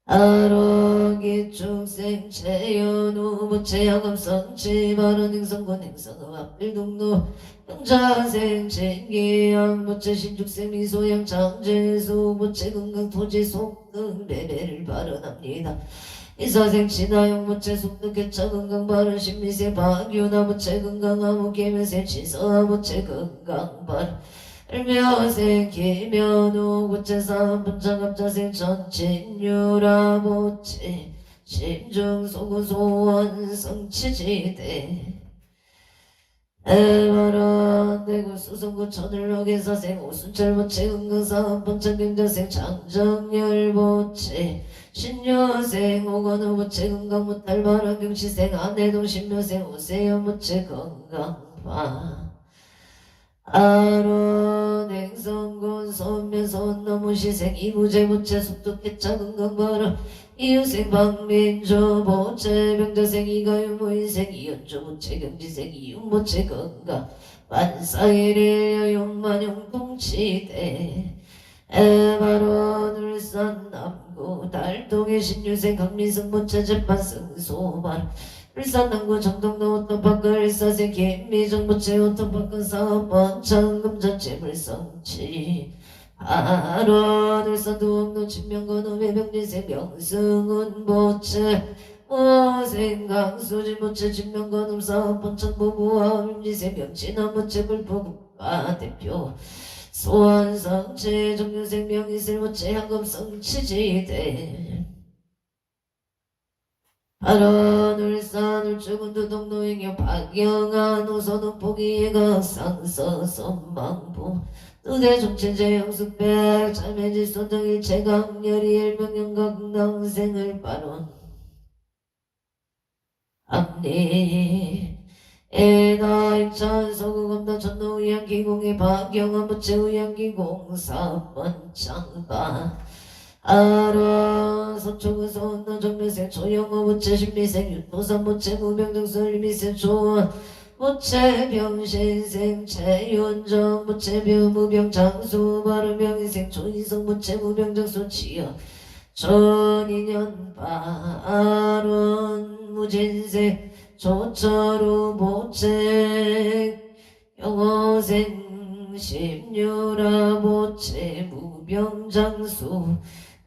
아로기 축생 최연우 모체 야금성치 발언 행성군 행성음 앞길동로 영자생 진기양 모체 신축생 미소양 장재수 모체 건강 토지 속등 레벨을 발언합니다. 이사생 진화영 모체 속득개차 건강 발언 신미생 박유나 모체 건강 아무개면생 치서아 모체 건강 발언 을묘생 김현우 모체사 분장갑자생 전진유라 모체 심중소구소원 성치지대 에바라 대구 수성구 천을로계사생 오순철 모체 건강사 번창경자생 장정열 모체 신여생 오건우 모체 건강 무탈바람 경시생 안해동 신묘생 오세연 모체 건강파 아론 행성군 선면 선너무시생 이무재 모체 속독개차 건강바람 이유생 박민주 모체 병자생 이가유 모인생 이연주 모체 경지생 이윤 모체 건강 만사일일 여용만용 동치대 에바론 울산 남구 달동의 신유생 강민승 모체 재판 승소발 울산 남구 정동도 오토파크 일사생 김미정 모체 오토파크 사업 번창금 전체 불성치 아론 울산 두옥로 진명건우 매병리생 명승은 모체 오생 강수지 모체 진명건우 사업 번창 부부와 임지생 명진화 모체 불포국가 대표 소환성체 정유생 명이슬 모체 향금성치지대 아론 울산 울주군도 동로행여 박영한 우선은 포기예가 상서 선망부 두대 정체제 영숙백 참여지 소정일 최강렬이 일명영각 낭생을 발언 앞니 에나 임찬 서구검단 전노의양 기공의 박영한 모체 의양 기공 사번 장바 아론 서초구 서운노 정미생 조영호 모체 신미생 윤도산 모체 무병정설 미생 조원 모체 병신생 최윤정 모체 병무병 장수 바르병인생 조인성 모체 무병정수 치여 전인연바 아론 무진생 조철우 모체 영어생 심유라 모체 무병장수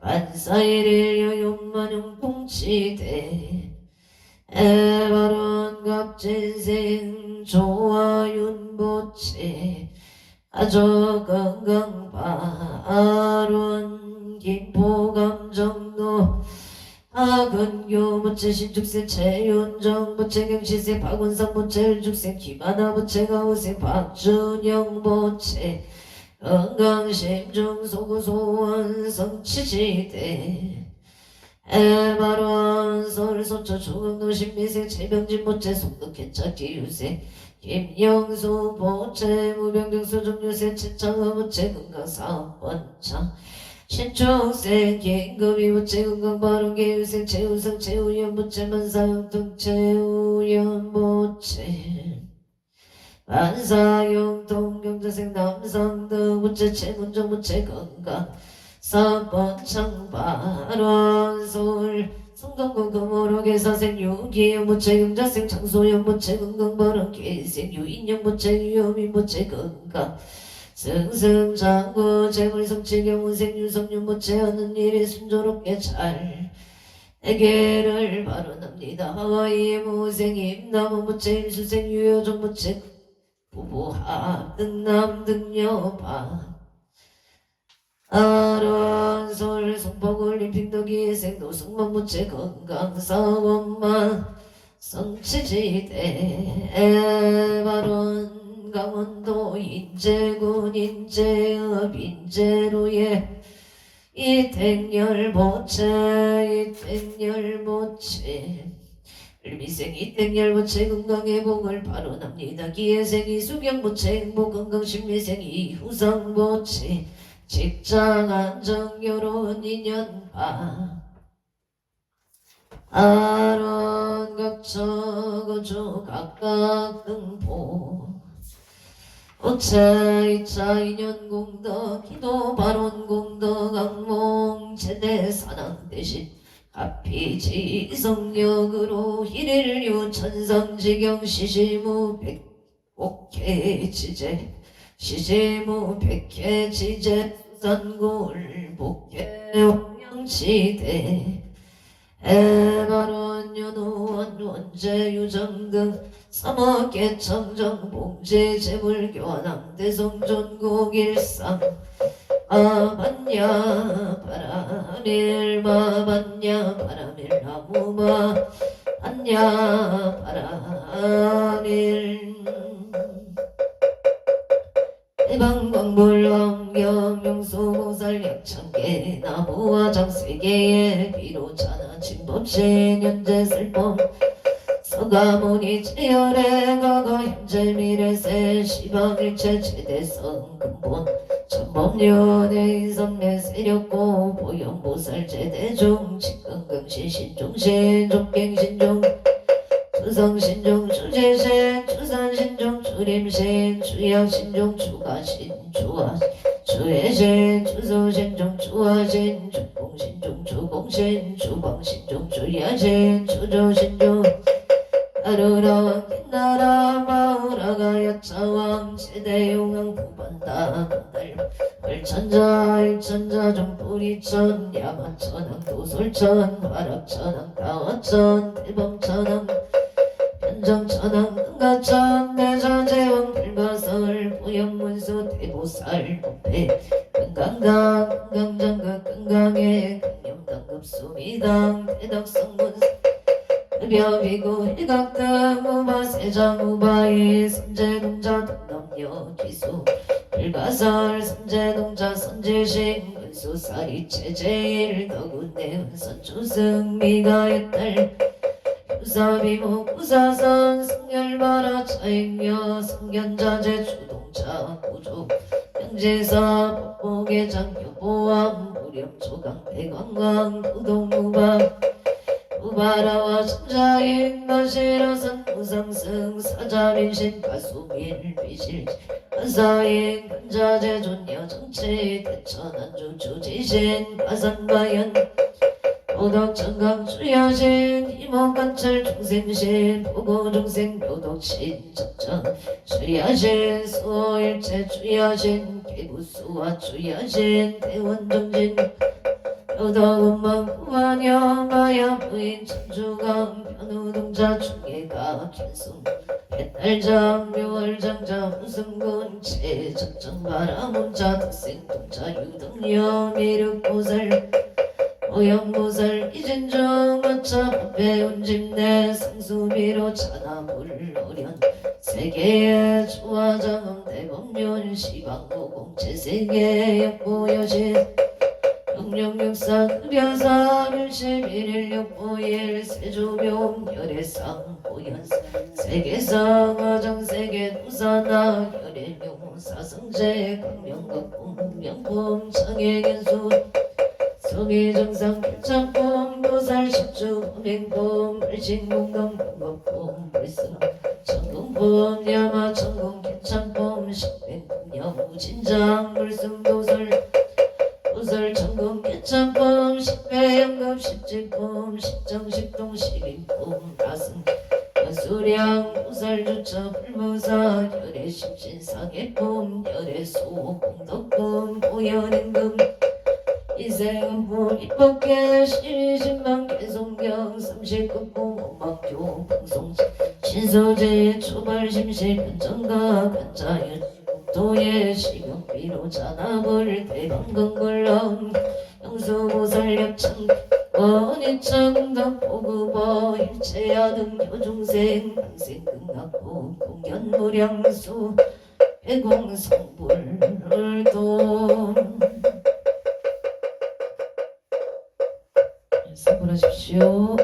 반사일일 여용만용 통치대 에바론 갑진생 조화윤 모체 가족건강바 아론 김포감정로 하근교 모체 신축생 최윤정 모체 경시생 박원상 모체 일축생 김하나 모체 가우생 박준영 모체 건강심중 소구소원 성취지대 에바로한 서울서초 중흥도 신미생 최병진 모체 송덕해차 기유생 김영수 모체 무병등수 정유생 최창화 모체 건강사업번차 신축생 긴급이 모체 건강바른 계유생 최우성 최우연 모체 만사용통 최우연 모체 만사용통 경자생 남상등 모체 최문정 모체 건강 사번창 발원 서울 성동구 금호로 개사생 유기영 모체 경자생 장소연 모체 건강바른 계생 유인영 모체 유여민 모체 건강 승승장구 재물성취 경운생 유성윤 모체 하는 일이 순조롭게 잘 해결을 발언합니다. 하와이의 무생 임나무 모체 임수생 유여종 모체 부부합 등남 등여반 아론 서울 성북올림픽 덕이생 노승만 모체 건강사원만 성취지대 에바론 강원도 인제군 인제읍 인제로의 이택열 모체 이택열 모체 을미생 이택열 모체 건강의 복을 발언합니다. 기회생 이수경 모체 행복 건강 신미생 이후상 모체 직장 안정 결혼 인연파 아론 각처 거주 각각 등포 오차 이차 인연 공덕 기도 발언 공덕 악몽 제대 사랑 대신 합피지 성력으로 일일류 천상지경 시시무 백옥해 지제 시시무 백해 지제 수산골 복해 홍영치대 해발원 연우원 원제 유정 등 삼억개 청정 봉제 재물교환함 대성전국 일상 아반야 바라밀 마반야 바라밀 나무마 반야 바라밀 대방광불왕경 용수보살 약창계 나무와 장세계의 비로자나 진법신 현재 슬픔 서가모니 제열의 과거 현재 미래세 시방일체 최대성 근본 전법륜의 인성내 세력고 보영보살 제대중 직건강신 신중신 종갱신중 추성신중 추재신 추산신중 추림신 추양신중 추가신 추해신 추소신중 추하신 추공신중 추공신 추방신중 추야신 추조신중 아르라왕 빛나라 마우라가 야차왕 제대용왕 구반다 건달 을천자 일천자 종뿌리천 야마천왕 도솔천 화락천왕 다화천 대범천왕 편정천왕 은가천 대자재왕 불가설 보영문수 대보살 법회 건강당 건강장각 건강해 강념당급 수미당 대덕성문수 흡협이고 일각등 우바 세장 우바의 선제동자 동남여 기수 불가설 선제동자 선제식 근수사리 체제일 더군내 은선주승 미가의딸 유사비모 구사선 승열바라 차익녀 성견자재 주동자 구조 명제사 법보계장 교보왕 무렴초강 대관광 구동우바 우바라와 천자인 마시라선 무상승 사자민신 가수밀비실 가사인 근자재 존여 정치 대천안주 주지신 가산바연 도덕천강 주야신 이목관철 중생신 보고중생 묘독신 적정 주야신 수호일체 주야신 개구수와 주야신 대원정진 여덕음망 구하녀 마야 부인 천주강 변우동자 중예가 견승 배달장 묘월장자 무승군 최적정 바라문자 덕생동자 유등여 미륵보살 오영보살 이진정 마차 배운집내 상수비로 차나물 어련 세계의 조화장엄 대법륜 시방고공 제세계 역보여신 영령육사 급여사 멸시비일 역보일 세조묘 열애상 보현 세계상 화정세계 도사나 열애용 사성제 강명극품 명품 창의견수 성의정상 개창품 도살 십주 맹품 불신공동 공법품 불승 천궁품 야마 천궁 개창품 식맹품 여무진장 불승 도설 천궁 개창품 식배연금 십직품 십정식동 십인품 라승 수량 도살주처 불무사 열애 십신상해품 열애소 공덕품 보현임금 이생은품 입법계 시신방 개송경 삼십급품 엄막교 방송 신소재 초발심실 변정가 간자연 도예 시경비로 잔압을 대방건걸럼 영수보살약창 원이창덕 보급어 일체야등 여중생 방생극락고 공연무량수 배공성불을돈 수고하십시오.